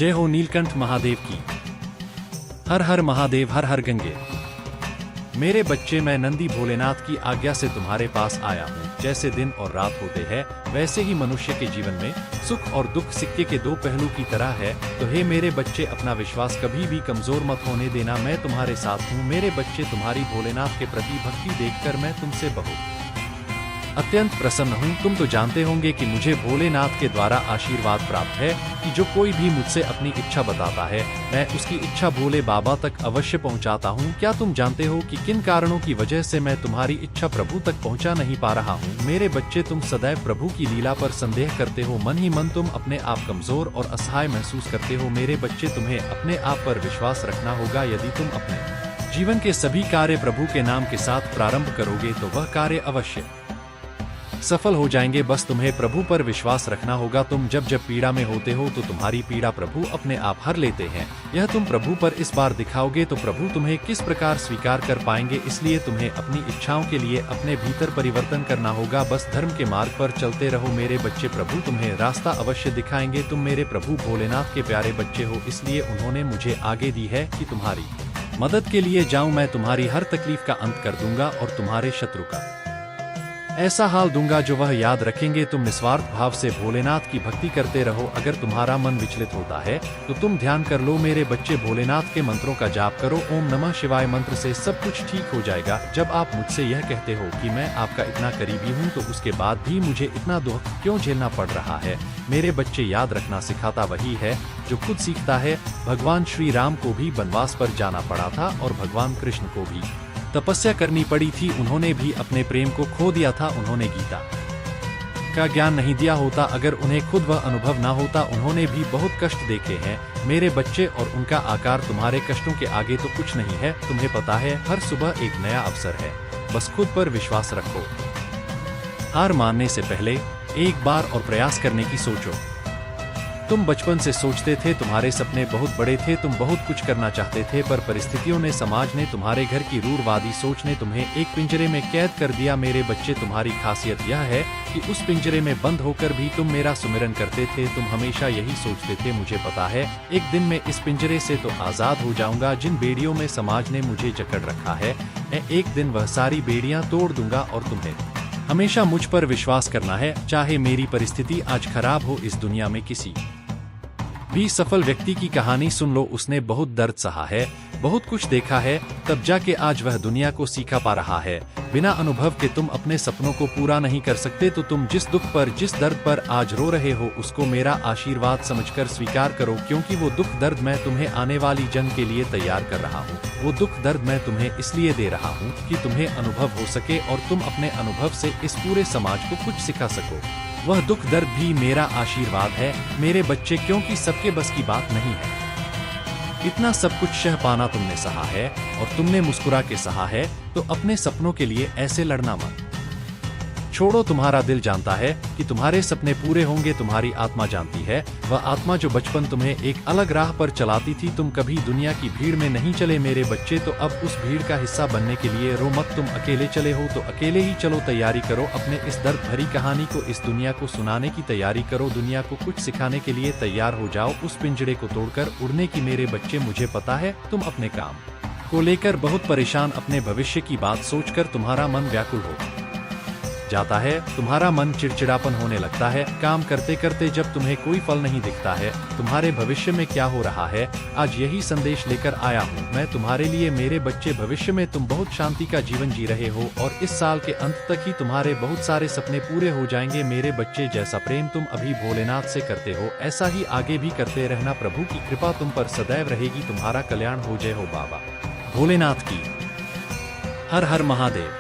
जय हो नीलकंठ महादेव की। हर हर महादेव, हर हर गंगे। मेरे बच्चे, मैं नंदी भोलेनाथ की आज्ञा से तुम्हारे पास आया हूँ। जैसे दिन और रात होते हैं, वैसे ही मनुष्य के जीवन में सुख और दुख सिक्के के दो पहलू की तरह है। तो हे मेरे बच्चे, अपना विश्वास कभी भी कमजोर मत होने देना। मैं तुम्हारे साथ हूँ। मेरे बच्चे, तुम्हारी भोलेनाथ के प्रति भक्ति देखकर मैं तुमसे बहुत अत्यंत प्रसन्न हूँ। तुम तो जानते होंगे कि मुझे भोलेनाथ के द्वारा आशीर्वाद प्राप्त है कि जो कोई भी मुझसे अपनी इच्छा बताता है, मैं उसकी इच्छा भोले बाबा तक अवश्य पहुँचाता हूँ। क्या तुम जानते हो कि किन कारणों की वजह से मैं तुम्हारी इच्छा प्रभु तक पहुँचा नहीं पा रहा हूँ? मेरे बच्चे, तुम सदैव प्रभु की लीला पर संदेह करते हो। मन ही मन तुम अपने आप कमजोर और असहाय महसूस करते हो। मेरे बच्चे, तुम्हें अपने आप पर विश्वास रखना होगा। यदि तुम अपने जीवन के सभी कार्य प्रभु के नाम के साथ प्रारंभ करोगे तो वह कार्य अवश्य सफल हो जाएंगे। बस तुम्हें प्रभु पर विश्वास रखना होगा। तुम जब जब पीड़ा में होते हो तो तुम्हारी पीड़ा प्रभु अपने आप हर लेते हैं। यह तुम प्रभु पर इस बार दिखाओगे तो प्रभु तुम्हें किस प्रकार स्वीकार कर पाएंगे। इसलिए तुम्हें अपनी इच्छाओं के लिए अपने भीतर परिवर्तन करना होगा। बस धर्म के मार्ग पर चलते रहो मेरे बच्चे, प्रभु तुम्हें रास्ता अवश्य दिखाएंगे। तुम मेरे प्रभु भोलेनाथ के प्यारे बच्चे हो, इसलिए उन्होंने मुझे आगे दी है कि तुम्हारी मदद के लिए जाऊं। मैं तुम्हारी हर तकलीफ का अंत कर दूंगा और तुम्हारे शत्रु का ऐसा हाल दूंगा जो वह याद रखेंगे। तुम निस्वार्थ भाव से भोलेनाथ की भक्ति करते रहो। अगर तुम्हारा मन विचलित होता है तो तुम ध्यान कर लो मेरे बच्चे। भोलेनाथ के मंत्रों का जाप करो। ओम नमः शिवाय मंत्र से सब कुछ ठीक हो जाएगा। जब आप मुझसे यह कहते हो कि मैं आपका इतना करीबी हूँ, तो उसके बाद भी मुझे इतना दुख क्यों झेलना पड़ रहा है? मेरे बच्चे, याद रखना सिखाता वही है जो खुद सीखता है। भगवान श्री राम को भी वनवास पर जाना पड़ा था और भगवान कृष्ण को भी तपस्या करनी पड़ी थी। उन्होंने भी अपने प्रेम को खो दिया था। उन्होंने गीता का ज्ञान नहीं दिया होता, अगर उन्हें खुद वह अनुभव ना होता। उन्होंने भी बहुत कष्ट देखे हैं मेरे बच्चे, और उनका आकार तुम्हारे कष्टों के आगे तो कुछ नहीं है। तुम्हें पता है, हर सुबह एक नया अवसर है। बस खुद पर विश्वास रखो। हार मानने से पहले एक बार और प्रयास करने की सोचो। तुम बचपन से सोचते थे, तुम्हारे सपने बहुत बड़े थे, तुम बहुत कुछ करना चाहते थे, पर परिस्थितियों ने, समाज ने, तुम्हारे घर की रूढ़वादी सोच ने तुम्हें एक पिंजरे में कैद कर दिया। मेरे बच्चे, तुम्हारी खासियत यह है कि उस पिंजरे में बंद होकर भी तुम मेरा सुमिरन करते थे। तुम हमेशा यही सोचते थे, मुझे पता है एक दिन मैं इस पिंजरे से तो आजाद हो जाऊंगा। जिन बेड़ियों में समाज ने मुझे जकड़ रखा है, मैं एक दिन वह सारी बेड़ियां तोड़ दूंगा। और तुम्हें हमेशा मुझ पर विश्वास करना है, चाहे मेरी परिस्थिति आज खराब हो। इस दुनिया में किसी भी सफल व्यक्ति की कहानी सुन लो। उसने बहुत दर्द सहा है, बहुत कुछ देखा है, तब जाके आज वह दुनिया को सीखा पा रहा है। बिना अनुभव के तुम अपने सपनों को पूरा नहीं कर सकते। तो तुम जिस दुख पर, जिस दर्द पर आज रो रहे हो, उसको मेरा आशीर्वाद समझकर स्वीकार करो, क्योंकि वो दुख दर्द मैं तुम्हें आने वाली जंग के लिए तैयार कर रहा हूँ। वो दुख दर्द मैं तुम्हें इसलिए दे रहा हूँ कि तुम्हें अनुभव हो सके और तुम अपने अनुभव से इस पूरे समाज को कुछ सिखा सको। वह दुख दर्द भी मेरा आशीर्वाद है मेरे बच्चे, क्योंकि सबके बस की बात नहीं है। इतना सब कुछ सह पाना तुमने सहा है और तुमने मुस्कुरा के सहा है, तो अपने सपनों के लिए ऐसे लड़ना मत छोड़ो। तुम्हारा दिल जानता है कि तुम्हारे सपने पूरे होंगे। तुम्हारी आत्मा जानती है, वह आत्मा जो बचपन तुम्हें एक अलग राह पर चलाती थी। तुम कभी दुनिया की भीड़ में नहीं चले मेरे बच्चे, तो अब उस भीड़ का हिस्सा बनने के लिए रो मत। तुम अकेले चले हो तो अकेले ही चलो। तैयारी करो, अपने इस दर्द भरी कहानी को इस दुनिया को सुनाने की तैयारी करो। दुनिया को कुछ सिखाने के लिए तैयार हो जाओ। उस पिंजरे को तोड़कर उड़ने की मेरे बच्चे। मुझे पता है तुम अपने काम को लेकर बहुत परेशान, अपने भविष्य की बात सोचकर तुम्हारा मन व्याकुल हो जाता है। तुम्हारा मन चिड़चिड़ापन होने लगता है काम करते करते, जब तुम्हें कोई फल नहीं दिखता है तुम्हारे भविष्य में क्या हो रहा है। आज यही संदेश लेकर आया हूँ मैं तुम्हारे लिए मेरे बच्चे। भविष्य में तुम बहुत शांति का जीवन जी रहे हो और इस साल के अंत तक ही तुम्हारे बहुत सारे सपने पूरे हो जाएंगे मेरे बच्चे। जैसा प्रेम तुम अभी भोलेनाथ से करते हो, ऐसा ही आगे भी करते रहना। प्रभु की कृपा तुम पर सदैव रहेगी। तुम्हारा कल्याण हो। जय हो बाबा भोलेनाथ की। हर हर महादेव।